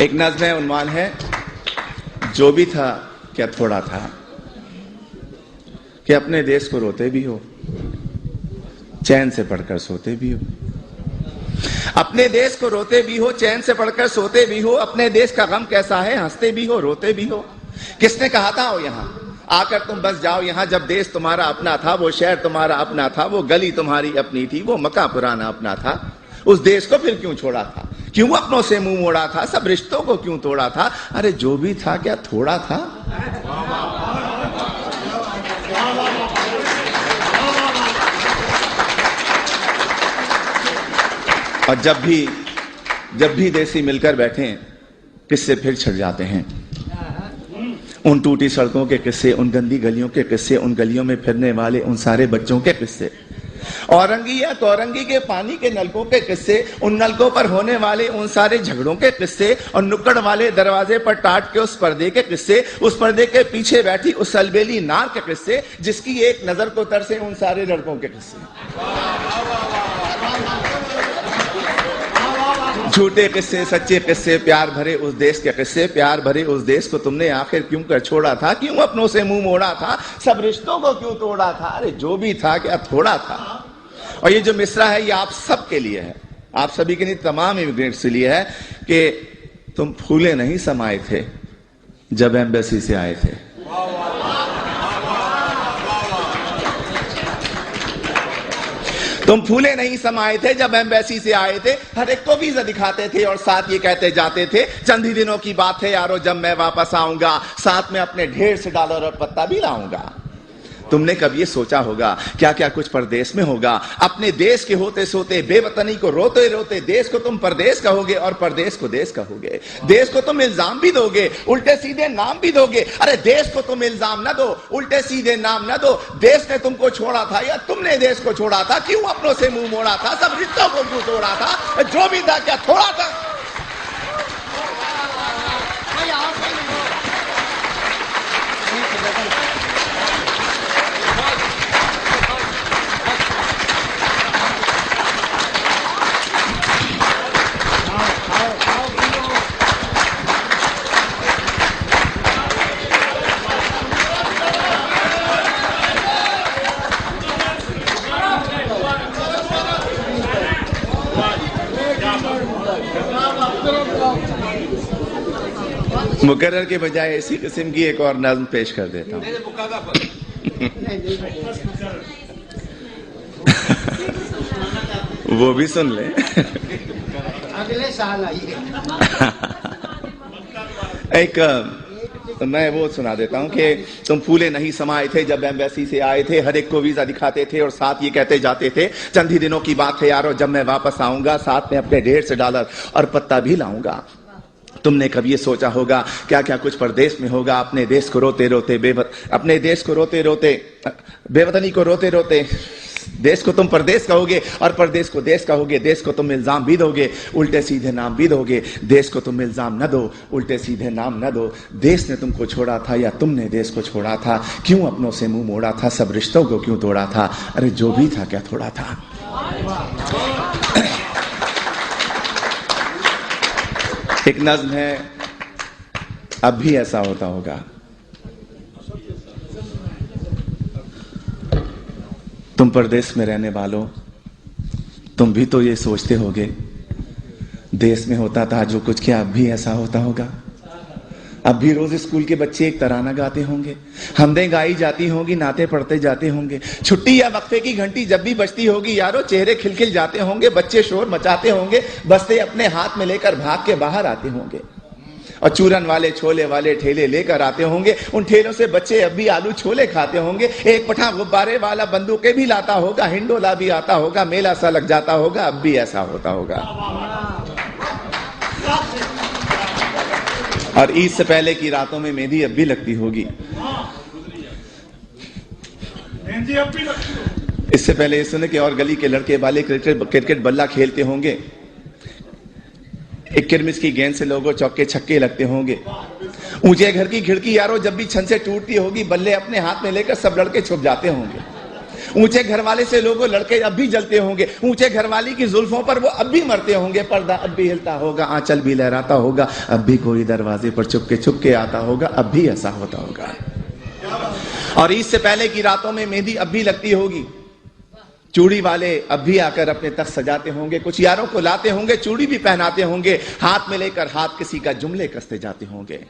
एक नज़्म है, उन्वान है जो भी था क्या थोड़ा था, कि अपने देश को रोते भी हो, चैन से पढ़कर सोते भी हो। अपने देश को रोते भी हो, चैन से पढ़कर सोते भी हो। अपने देश का गम कैसा है, हंसते भी हो, रोते भी हो। किसने कहा था आओ यहाँ आकर तुम बस जाओ यहाँ, जब देश तुम्हारा अपना था, वो शहर तुम्हारा अपना था, वो गली तुम्हारी अपनी थी, वो मका पुराना अपना था। उस देश को फिर क्यों छोड़ा था, क्यों अपनों से मुंह मोड़ा था, सब रिश्तों को क्यों तोड़ा था। अरे जो भी था क्या थोड़ा था। और जब भी देसी मिलकर बैठे किस्से फिर छिड़ जाते हैं। उन टूटी सड़कों के किस्से, उन गंदी गलियों के किस्से, उन गलियों में फिरने वाले उन सारे बच्चों के किस्से, औरंगी या तौरंगी के पानी के नलकों के किस्से, उन नलकों पर होने वाले उन सारे झगड़ों के किस्से, और नुक्कड़ वाले दरवाजे पर टाट के उस पर्दे के किस्से, उस पर्दे के पीछे बैठी उस अलबेली नार के किस्से, जिसकी एक नजर को तरसे उन सारे लड़कों के किस्से। झूठे किस्से, सच्चे किस्से, प्यार भरे उस देश के किस्से। प्यार भरे उस देश को तुमने आखिर क्यों कर छोड़ा था, क्यों अपनों से मुंह मोड़ा था, सब रिश्तों को क्यों तोड़ा था। अरे जो भी था क्या थोड़ा था। और ये जो मिसरा है ये आप सब के लिए है, आप सभी के लिए, तमाम इमिग्रेंट्स के लिए है कि तुम फूले नहीं समाये थे जब एम्बेसी से आए थे। तुम फूले नहीं समाये थे जब एम्बेसी से आए थे। हर एक को वीजा दिखाते थे और साथ ये कहते जाते थे, चंद ही दिनों की बात है यारो जब मैं वापस आऊंगा, साथ में अपने ढेर से डॉलर और पत्ता भी लाऊंगा। तुमने कब ये सोचा होगा क्या क्या कुछ परदेश में होगा। अपने देश के होते सोते, बेवतनी को रोते रोते, देश को तुम परदेश कहोगे और परदेश को देश कहोगे। देश को तुम इल्जाम भी दोगे, उल्टे सीधे नाम भी दोगे। अरे देश को तुम इल्जाम न दो, उल्टे सीधे नाम न दो। देश ने तुमको छोड़ा था या तुमने देश को छोड़ा था, क्यों अपनों से मुंह मोड़ा था, सब रिश्तों को क्यों तोड़ा था। जो भी था क्या थोड़ा था। मुकर्रर के बजाय इसी किस्म की एक और नज़्म पेश कर देता हूं। वो भी सुन ले। अगले साल आइए। एक मैं वो सुना देता हूं कि तुम फूले नहीं समाये थे जब एम्बेसी से आए थे। हर एक को वीजा दिखाते थे और साथ ये कहते जाते थे, चंद ही दिनों की बात है यारो जब मैं वापस आऊंगा, साथ में अपने ढेर से डॉलर और पत्ता भी लाऊंगा। तुमने कभी ये सोचा होगा क्या क्या कुछ परदेश में होगा। अपने देश को रोते रोते अपने देश को रोते रोते, बेवतनी को रोते रोते, देश को तुम परदेश कहोगे और परदेश को देश कहोगे। देश को तुम इल्जाम भी दोगे, उल्टे सीधे नाम भी दोगे। देश को तुम इल्जाम न दो, उल्टे सीधे नाम न दो। देश ने तुमको छोड़ा था या तुमने देश को छोड़ा था, क्यों अपनों से मुंह मोड़ा था, सब रिश्तों को क्यों तोड़ा था। अरे जो भी था क्या थोड़ा था। एक नज़्म है, अब भी ऐसा होता होगा। तुम परदेश में रहने वालों, तुम भी तो ये सोचते होगे, देश में होता था जो कुछ, क्या अब भी ऐसा होता होगा। अब भी रोज स्कूल के बच्चे एक तराना गाते होंगे, हमदें गाई जाती होंगी, नाते पढ़ते जाते होंगे। छुट्टी या वक्फे की घंटी जब भी बजती होगी यारो, चेहरे खिलखिल जाते होंगे, बच्चे शोर मचाते होंगे, बस्ते अपने हाथ में लेकर भाग के बाहर आते होंगे। और चूरन वाले छोले वाले ठेले लेकर आते होंगे, उन ठेलों से बच्चे अब भी आलू छोले खाते होंगे। एक पठान गुब्बारे वाला बंदूकें भी लाता होगा, हिंडोला भी आता होगा, मेला सा लग जाता होगा। अब भी ऐसा होता होगा। और ईद से पहले की रातों में मेहंदी अब भी लगती होगी। इससे पहले ये सुने कि और गली के लड़के वाले क्रिकेट बल्ला खेलते होंगे, एक किरमिस की गेंद से लोगों चौके छक्के लगते होंगे। ऊंचे घर की खिड़की यारो जब भी छन से टूटती होगी, बल्ले अपने हाथ में लेकर सब लड़के छुप जाते होंगे। ऊंचे घर वाले से लोगों लड़के अब भी जलते होंगे, ऊंचे घर वाली की जुल्फों पर वो अब भी मरते होंगे, पर्दा अब भी हिलता होगा, आंचल भी लहराता होगा, अब भी कोई दरवाजे पर चुपके आता होगा, अब भी ऐसा होता होगा। और ईद से पहले की रातों में मेहंदी अब भी लगती होगी, चूड़ी वाले अब भी आकर अपने तख्त सजाते होंगे, कुछ यारों को लाते होंगे, चूड़ी भी पहनाते होंगे, हाथ में लेकर हाथ किसी का जुमले कसते जाते होंगे।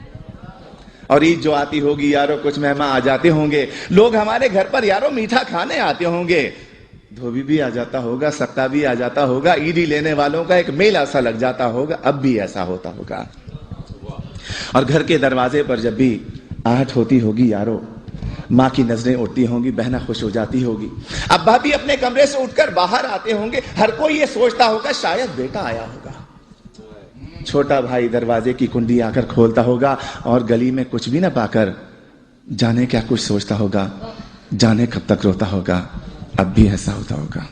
और ईद जो आती होगी यारों कुछ मेहमान आ जाते होंगे, लोग हमारे घर पर यारों मीठा खाने आते होंगे, धोबी भी आ जाता होगा, सक्का भी आ जाता होगा, ईदी लेने वालों का एक मेला सा लग जाता होगा, अब भी ऐसा होता होगा। और घर के दरवाजे पर जब भी आहट होती होगी यारों, माँ की नजरें उठती होंगी, बहना खुश हो जाती होगी, अब्बा भी अपने कमरे से उठकर बाहर आते होंगे, हर कोई ये सोचता होगा शायद बेटा आया होगा। छोटा भाई दरवाजे की कुंडी आकर खोलता होगा और गली में कुछ भी ना पाकर जाने क्या कुछ सोचता होगा, जाने कब तक रोता होगा, अब भी ऐसा होता होगा।